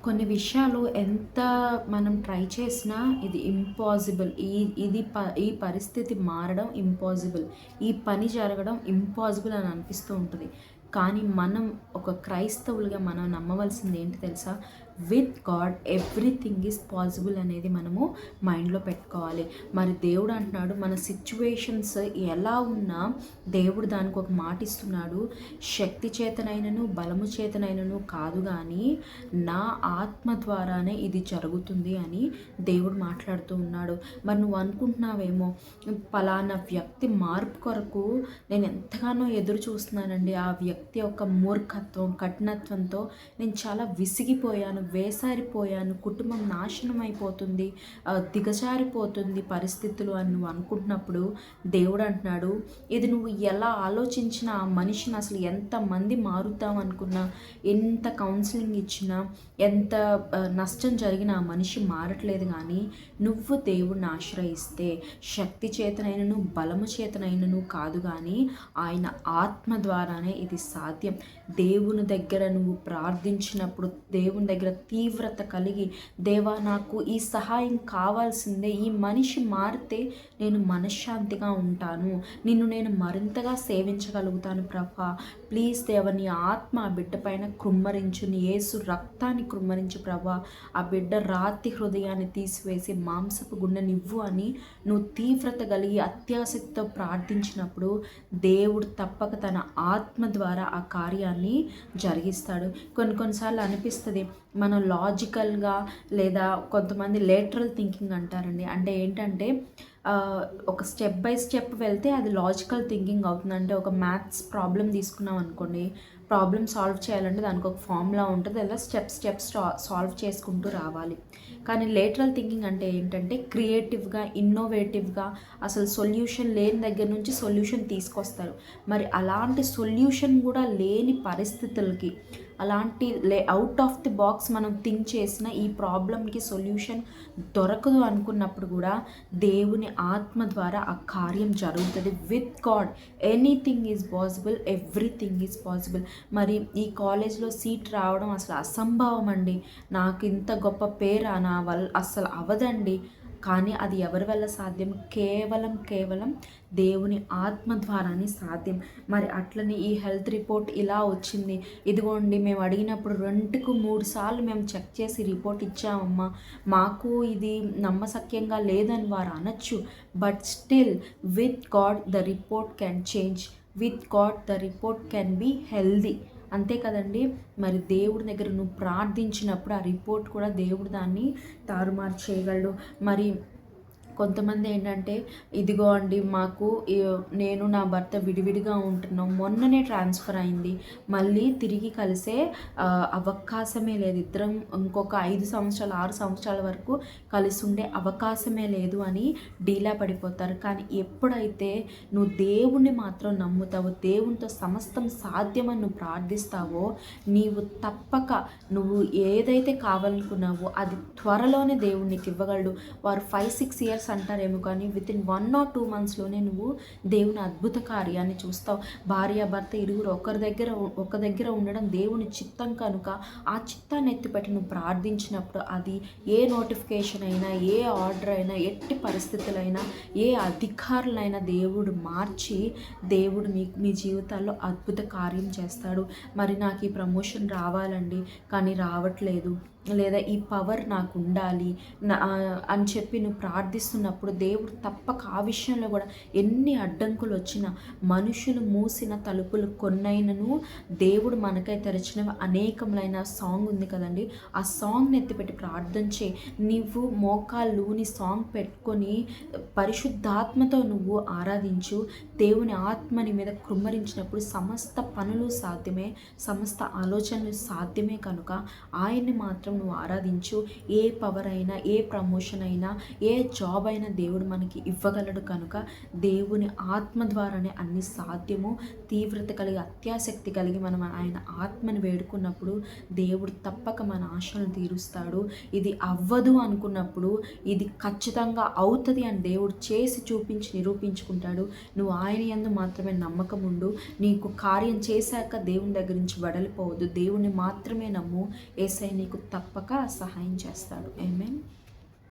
కొన్ని విషయాలు ఎంత మనం ట్రై చేసినా ఇది ఇంపాసిబుల్. ఈ పరిస్థితి మారడం ఇంపాసిబుల్. ఈ పని జరగడం ఇంపాసిబుల్ అని అనిపిస్తూ ఉంటుంది. కానీ మనం ఒక క్రైస్తవులుగా మనం నమ్మవలసింది ఏంటి తెలుసా? With God everything is possible అనేది మనము మైండ్లో పెట్టుకోవాలి. మరి దేవుడు అంటున్నాడు, మన సిచ్యువేషన్స్ ఎలా ఉన్నా దేవుడు దానికి ఒక మాట ఇస్తున్నాడు. శక్తి చేతనైనను బలము చేతనైనను కాదు, కానీ నా ఆత్మ ద్వారానే ఇది జరుగుతుంది అని దేవుడు మాట్లాడుతూ ఉన్నాడు. మరి నువ్వు అనుకుంటున్నావేమో, పలానా వ్యక్తి మార్పు కొరకు నేను ఎంతగానో ఎదురు చూస్తున్నానండి, ఆ వ్యక్తి యొక్క మూర్ఖత్వం కఠినత్వంతో నేను చాలా విసిగిపోయాను, వేసారిపోయాను, కుటుంబం నాశనం అయిపోతుంది, దిగజారిపోతుంది పరిస్థితులు అని నువ్వు అనుకుంటున్నప్పుడు దేవుడు అంటున్నాడు, ఇది నువ్వు ఎలా ఆలోచించినా ఆ మనిషిని అసలు ఎంతమంది మారుతాం అనుకున్నా, ఎంత కౌన్సిలింగ్ ఇచ్చినా, ఎంత నష్టం జరిగినా ఆ మనిషి మారట్లేదు. కానీ నువ్వు దేవుడిని ఆశ్రయిస్తే శక్తి చేతనైనను బలము చేతనైనను కాదు, కానీ ఆయన ఆత్మ ద్వారానే ఇది సాధ్యం. దేవుని దగ్గర నువ్వు ప్రార్థించినప్పుడు, దేవుని దగ్గర తీవ్రత కలిగి, దేవా నాకు ఈ సహాయం కావాల్సిందే, ఈ మనిషి మారితే నేను మనశ్శాంతిగా ఉంటాను, నిన్ను నేను మరింతగా సేవించగలుగుతాను ప్రభా, ప్లీజ్ దేవ నీ ఆత్మ ఆ బిడ్డ పైన కృమ్మరించు, నీ యేసు రక్తాన్ని కృమ్మరించు ప్రభా, ఆ బిడ్డ రాతి హృదయాన్ని తీసివేసి మాంసపు గుండెనివ్వు అని నువ్వు తీవ్రత కలిగి అత్యాసక్తితో ప్రార్థించినప్పుడు దేవుడు తప్పక తన ఆత్మ ద్వారా ఆ కార్యాన్ని జరిగిస్తాడు. కొన్నిసార్లు అనిపిస్తుంది మనం లాజికల్గా, లేదా కొంతమంది లేటరల్ థింకింగ్ అంటారండి. అంటే ఏంటంటే ఒక స్టెప్ బై స్టెప్ వెళ్తే అది లాజికల్ థింకింగ్ అవుతుంది. అంటే ఒక మ్యాథ్స్ ప్రాబ్లం తీసుకున్నాం అనుకోండి, ప్రాబ్లమ్ సాల్వ్ చేయాలంటే దానికి ఒక ఫార్ములా ఉంటుంది, అలా స్టెప్స్ సాల్వ్ చేసుకుంటూ రావాలి. కానీ లేటరల్ థింకింగ్ అంటే ఏంటంటే క్రియేటివ్గా, ఇన్నోవేటివ్గా, అసలు సొల్యూషన్ లేని దగ్గర నుంచి సొల్యూషన్ తీసుకొస్తారు. మరి అలాంటి సొల్యూషన్ కూడా లేని పరిస్థితులకి, అలాంటి అవుట్ ఆఫ్ ది బాక్స్ మనం థింక్ చేసిన ఈ ప్రాబ్లంకి సొల్యూషన్ దొరకదు అనుకున్నప్పుడు కూడా దేవుని ఆత్మ ద్వారా ఆ కార్యం జరుగుతుంది. With God anything is possible, everything is possible. మరి ఈ కాలేజ్లో సీట్ రావడం అసలు అసంభవం అండి, నాకు ఇంత గొప్ప పేరు నా వల్ల అస్సలు అవదండి. కానీ అది ఎవరి వల్ల సాధ్యం? కేవలం దేవుని ఆత్మ ద్వారానే సాధ్యం. మరి అట్లనే ఈ హెల్త్ రిపోర్ట్ ఇలా వచ్చింది, ఇదిగోండి మేము అడిగినప్పుడు 2-3 సార్లు మేము చెక్ చేసి రిపోర్ట్ ఇచ్చామమ్మా, మాకు ఇది నమ్మశక్యంగా లేదని వారు అనొచ్చు. But still with God the report can change, with God the report can be healthy. అంతే కదండి. మరి దేవుడి దగ్గర నువ్వు ప్రార్థించినప్పుడు ఆ రిపోర్ట్ కూడా దేవుడు దాన్ని తారుమారు చేయగలడు. మరి కొంతమంది ఏంటంటే, ఇదిగో అండి మాకు నేను నా భర్త విడివిడిగా ఉంటున్నాం, మొన్ననే ట్రాన్స్ఫర్ అయింది, మళ్ళీ తిరిగి కలిసే అవకాశమే లేదు, ఇద్దరం ఇంకొక 5 సంవత్సరాలు 6 సంవత్సరాల వరకు కలిసి ఉండే అవకాశమే లేదు అని డీలా పడిపోతారు. కానీ ఎప్పుడైతే నువ్వు దేవుణ్ణి మాత్రం నమ్ముతావో, దేవునితో సమస్తం సాధ్యమని నువ్వు ప్రార్థిస్తావో, నీవు తప్పక నువ్వు ఏదైతే కావాలనుకున్నావో అది త్వరలోనే దేవుడు నీకు ఇవ్వగలడు. వారు 5-6 ఇయర్స్ అంటారేమో, కానీ వితిన్ 1 or 2 monthsలోనే నువ్వు దేవుని అద్భుత కార్యాన్ని చూస్తావు. భార్య భర్త ఇరువురు ఒక దగ్గర ఉండడం దేవుని చిత్తం కనుక ఆ చిత్తాన్ని ఎత్తిపెట్టి నువ్వు ప్రార్థించినప్పుడు అది ఏ నోటిఫికేషన్ అయినా, ఏ ఆర్డర్ అయినా, ఎట్టి పరిస్థితులైనా, ఏ అధికారులైనా దేవుడు మార్చి దేవుడు మీ జీవితాల్లో అద్భుత కార్యం చేస్తాడు. మరి నాకు ఈ ప్రమోషన్ రావాలండి కానీ రావట్లేదు, లేదా ఈ పవర్ నాకు ఉండాలి అని చెప్పి నువ్వు ప్రార్థిస్తున్నప్పుడు దేవుడు తప్పక ఆ విషయంలో కూడా ఎన్ని అడ్డంకులు వచ్చినా, మనుషులు మూసిన తలుపులు కొన్నైనను దేవుడు మనకై తెరచినవి అనేకములైన సాంగ్ ఉంది కదండి, ఆ సాంగ్ని ఎత్తిపెట్టి ప్రార్థన చేయి. నీవు మోకాళ్ళు నీ సాంగ్ పెట్టుకొని పరిశుద్ధాత్మతో నువ్వు ఆరాధించు. దేవుని ఆత్మని మీద కృమ్మరించినప్పుడు సమస్త పనులు సాధ్యమే, సమస్త ఆలోచనలు సాధ్యమే. కనుక ఆయన్ని మాత్రం నువ్వు ఆరాధించు. ఏ పవర్ అయినా, ఏ ప్రమోషన్ అయినా, ఏ జాబ్ అయినా దేవుడు మనకి ఇవ్వగలడు. కనుక దేవుని ఆత్మ ద్వారానే అన్ని సాధ్యము. తీవ్రత కలిగి, అత్యాసక్తి కలిగి మనం ఆయన ఆత్మని వేడుకున్నప్పుడు దేవుడు తప్పక మన ఆశలను తీరుస్తాడు. ఇది అవ్వదు అనుకున్నప్పుడు ఇది ఖచ్చితంగా అవుతుంది అని దేవుడు చేసి చూపించి నిరూపించుకుంటాడు. నువ్వు ఆయన యందు మాత్రమే నమ్మకం ఉండు. నీకు కార్యం చేశాక దేవుని దగ్గర నుంచి వెడలిపోవద్దు, దేవుని మాత్రమే నమ్ము. యేసయ్య నీకు తప్పక సహాయం చేస్తాడు. ఆమేన్.